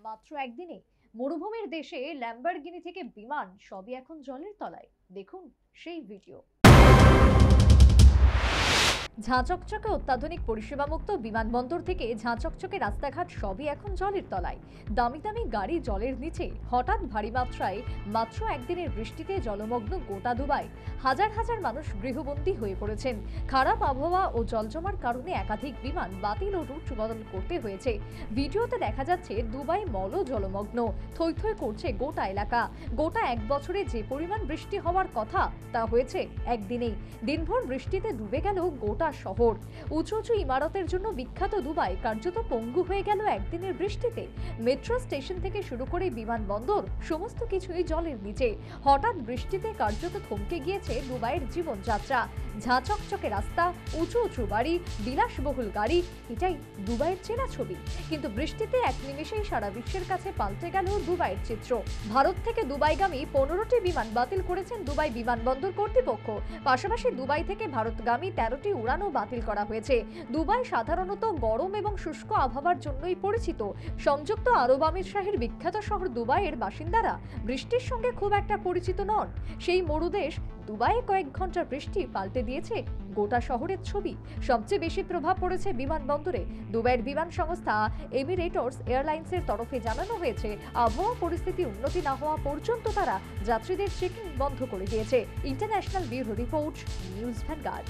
মাত্র একদিনে মরুভূমির দেশে ল্যাম্বরগিনি থেকে বিমান সবই এখন জলের তলায়। দেখুন সেই ভিডিও। ঝাঁচকচকে অত্যাধুনিক পরিষেবামুক্ত বিমানবন্দর থেকে ঝাঁচকচকে রাস্তাঘাট সবই এখন জলের তলায়। দামি দামি গাড়ি জলের নিচে। হঠাৎ ভারী মাত্রায় মাত্র একদিনের বৃষ্টিতে জলমগ্ন গোটা দুবাই। হাজার হাজার মানুষ গৃহবন্দী হয়ে পড়েছেন। খারাপ আবহাওয়া ও জলজমার কারণে একাধিক বিমান বাতিল ও রুট বদল করতে হয়েছে। ভিডিওতে দেখা যাচ্ছে দুবাই মলও জলমগ্ন। থই থই করছে গোটা এলাকা। গোটা এক বছরে যে পরিমাণ বৃষ্টি হওয়ার কথা তা হয়েছে একদিনেই। দিনভর বৃষ্টিতে ডুবে গেল গোটা শহর। উঁচু উঁচু ইমারতের জন্য বিখ্যাত দুবাই কার্যত পঙ্গু হয়ে গেল একদিনের বৃষ্টিতে। মেট্রো স্টেশন থেকে শুরু করে বিমানবন্দর সমস্ত কিছুই জলের নিচে। হঠাৎ বৃষ্টিতে কার্যত থমকে গিয়েছে দুবাইয়ের জীবনযাত্রা। ঝাঁচকচকে রাস্তা, উঁচু উঁচু বাড়ি, বিলাসবহুল গাড়ি, এটাই দুবাইয়ের চেনা ছবি। কিন্তু বৃষ্টিতে এক নিমেষেই সারা বিশ্বের কাছে পাল্টে গেল দুবাইয়ের চিত্র। ভারত থেকে দুবাইগামী 15টি বিমান বাতিল করেছেন দুবাই বিমানবন্দর কর্তৃপক্ষ। পাশাপাশি দুবাই থেকে ভারতগামী 13টি উড়ানও বাতিল করা হয়েছে। দুবাই সাধারণত গরম এবং শুষ্ক আবহাওয়ার জন্যই পরিচিত। সংযুক্ত আরব আমিরশাহীর বিখ্যাত শহর দুবাইয়ের বাসিন্দারা বৃষ্টির সঙ্গে খুব একটা পরিচিত নন। সেই মরুদেশ দুবাইয়ে কয়েক ঘন্টার বৃষ্টি পাল্টে দিয়েছে গোটা শহরের ছবি। সবচেয়ে বেশি প্রভাব পড়েছে বিমানবন্দরে। দুবাইয়ের বিমান সংস্থা এমিরেটস এয়ারলাইন্সের তরফে জানানো হয়েছে, আবহাওয়া পরিস্থিতি উন্নতি না হওয়া পর্যন্ত তারা যাত্রীদের চেকিং বন্ধ করে দিয়েছে। International bureau report, news vanguard.